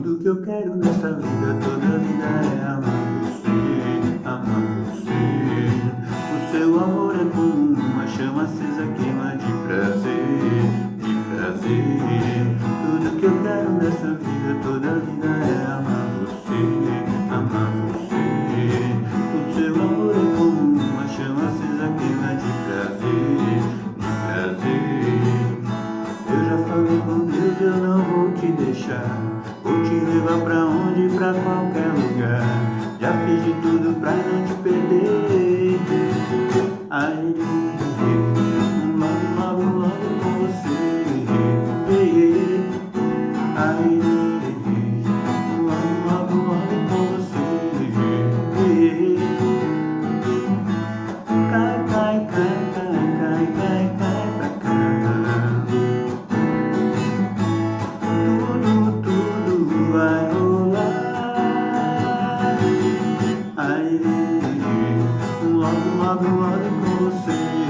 Tudo que eu quero nessa vida, toda vida é amar você. O seu amor é como uma chama acesa, queima de prazer, de prazer. Tudo que eu quero nessa vida, toda vida é amar você, amar você. O seu amor é como uma chama acesa, queima de prazer, de prazer. Eu já falei com Deus, eu não vou te deixar. Vou te levar pra onde, pra qualquer lugar. Já fiz de tudo pra não te perder. Ai, logo, logo com você. Ai, logo com você. Cai, cai, cai, cai, cai, cai, cai pra cá. Tudo vai rolar. Ai, logo com você.